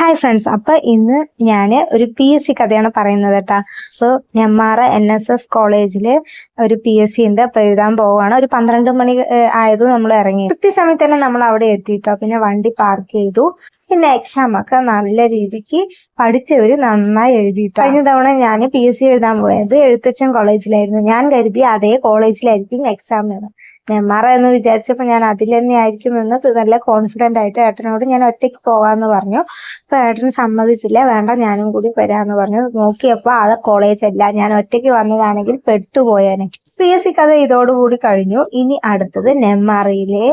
Hi friends, അപ്പൊ ഇന്ന് ഞാൻ ഒരു PSC കഥയാണ് പറയുന്നത് കേട്ടാ. അപ്പോൾ നെന്മാറ NSS കോളേജില് ഒരു PSC ഉണ്ട്. അപ്പൊ എഴുതാൻ പോവാണ്. ഒരു 12 മണി ആയതും നമ്മൾ ഇറങ്ങി. കൃത്യസമയത്ത് തന്നെ നമ്മൾ അവിടെ എത്തിയിട്ടോ. പിന്നെ വണ്ടി പാർക്ക് ചെയ്തു. പിന്നെ എക്സാം ഒക്കെ നല്ല രീതിക്ക് പഠിച്ചവര് നന്നായി എഴുതിയിട്ടോ. കഴിഞ്ഞ തവണ ഞാൻ PSC എഴുതാൻ പോയത് എഴുത്തച്ഛൻ കോളേജിലായിരുന്നു. ഞാൻ കരുതി അതേ കോളേജിലായിരിക്കും എക്സാം എന്ന്. നെന്മാറ എന്ന് വിചാരിച്ചപ്പോൾ ഞാൻ അതിൽ തന്നെ ആയിരിക്കും എന്ന് നല്ല കോൺഫിഡന്റ് ആയിട്ട് ഏട്ടനോട് ഞാൻ ഒറ്റയ്ക്ക് പോകാന്ന് പറഞ്ഞു. അപ്പൊ ഏട്ടൻ സമ്മതിച്ചില്ല. വേണ്ട, ഞാനും കൂടി വരാന്ന് പറഞ്ഞു. നോക്കിയപ്പോ അത് കോളേജല്ല, ഞാൻ ഒറ്റയ്ക്ക് വന്നതാണെങ്കിൽ പെട്ടുപോയാനെ. PSC കഥ ഇതോടുകൂടി കഴിഞ്ഞു. ഇനി അടുത്തത് നെന്മാറയിലെ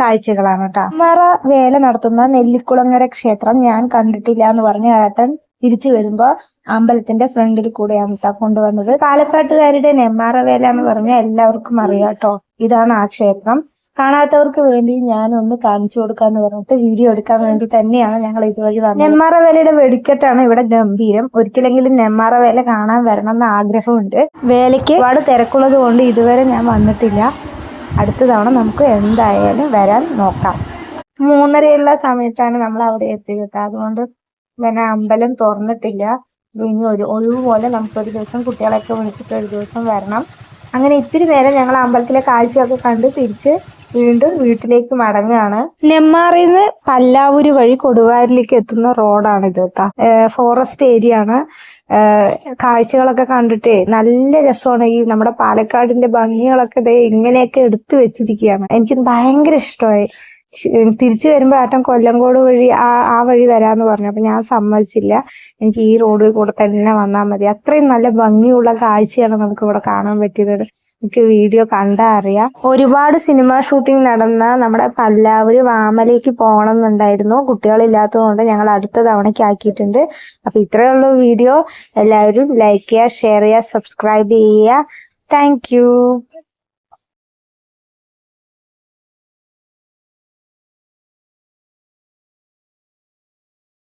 കാഴ്ചകളാണ് കേട്ടോ. നെന്മാറ വേല നടത്തുന്ന നെല്ലിക്കുളങ്ങര ക്ഷേത്രം ഞാൻ കണ്ടിട്ടില്ല എന്ന് പറഞ്ഞ് ഏട്ടൻ തിരിച്ചു വരുമ്പോ അമ്പലത്തിന്റെ ഫ്രണ്ടിൽ കൂടെയാണ് കേട്ടോ കൊണ്ടുവന്നത്. പാലക്കാട്ടുകാരുടെ നെന്മാറ വേല എന്ന് പറഞ്ഞാൽ എല്ലാവർക്കും അറിയാം കേട്ടോ. ഇതാണ് ആ ക്ഷേത്രം. കാണാത്തവർക്ക് വേണ്ടി ഞാൻ ഒന്ന് കാണിച്ചു കൊടുക്കാന്ന് പറഞ്ഞിട്ട് വീഡിയോ എടുക്കാൻ വേണ്ടി തന്നെയാണ് ഞങ്ങൾ ഇതുവഴി വന്നത്. നെന്മാറ വേലയുടെ വെടിക്കെട്ടാണ് ഇവിടെ ഗംഭീരം. ഒരിക്കലെങ്കിലും നെന്മാറ വേല കാണാൻ വരണം എന്ന് ആഗ്രഹമുണ്ട്. വേലയ്ക്ക് ഒരുപാട് തിരക്കുള്ളത് കൊണ്ട് ഇതുവരെ ഞാൻ വന്നിട്ടില്ല. അടുത്ത തവണ നമുക്ക് എന്തായാലും വരാൻ നോക്കാം. 3:30 സമയത്താണ് നമ്മൾ അവിടെ എത്തിയത്. അതുകൊണ്ട് തന്നെ അമ്പലം തുറന്നിട്ടില്ല. ഇനി ഒരു ഒഴിവ് പോലെ നമുക്കൊരു ദിവസം കുട്ടികളെയൊക്കെ വിളിച്ചിട്ട് ഒരു ദിവസം വരണം. അങ്ങനെ ഇത്തിരി നേരം ഞങ്ങൾ അമ്പലത്തിലെ കാഴ്ചയൊക്കെ കണ്ട് തിരിച്ച് വീണ്ടും വീട്ടിലേക്ക് മടങ്ങുകയാണ്. നെന്മാറയിൽ നിന്ന് പല്ലാവൂര് വഴി കൊടുവായൂരിലേക്ക് എത്തുന്ന റോഡാണിത് കേട്ടോ. ഫോറസ്റ്റ് ഏരിയ ആണ്. കാഴ്ചകളൊക്കെ കണ്ടിട്ട് നല്ല രസമാണ്. ഈ നമ്മുടെ പാലക്കാടിന്റെ ഭംഗികളൊക്കെ ദേ ഇങ്ങനെയൊക്കെ എടുത്തു വെച്ചിരിക്കുകയാണ്. എനിക്ക് ഭയങ്കര ഇഷ്ടമായി. തിരിച്ചു വരുമ്പോ ഏട്ടൻ കൊല്ലങ്കോട് വഴി ആ വഴി വരാന്ന് പറഞ്ഞു. അപ്പൊ ഞാൻ സമ്മതിച്ചില്ല. എനിക്ക് ഈ റോഡിൽ കൂടെ തന്നെ വന്നാൽ മതി. അത്രയും നല്ല ഭംഗിയുള്ള കാഴ്ചയാണ് നമുക്ക് ഇവിടെ കാണാൻ പറ്റിയത്. എനിക്ക് വീഡിയോ കണ്ടാ അറിയാം. ഒരുപാട് സിനിമ ഷൂട്ടിംഗ് നടന്ന നമ്മുടെ പല്ലാവൂര് വാമലയ്ക്ക് പോകണം എന്നുണ്ടായിരുന്നു. കുട്ടികളില്ലാത്തത് കൊണ്ട് ഞങ്ങൾ അടുത്ത തവണയ്ക്ക് ആക്കിയിട്ടുണ്ട്. അപ്പൊ ഇത്രയുള്ള വീഡിയോ എല്ലാവരും ലൈക്ക് ചെയ്യുക, ഷെയർ ചെയ്യുക, സബ്സ്ക്രൈബ് ചെയ്യുക. താങ്ക്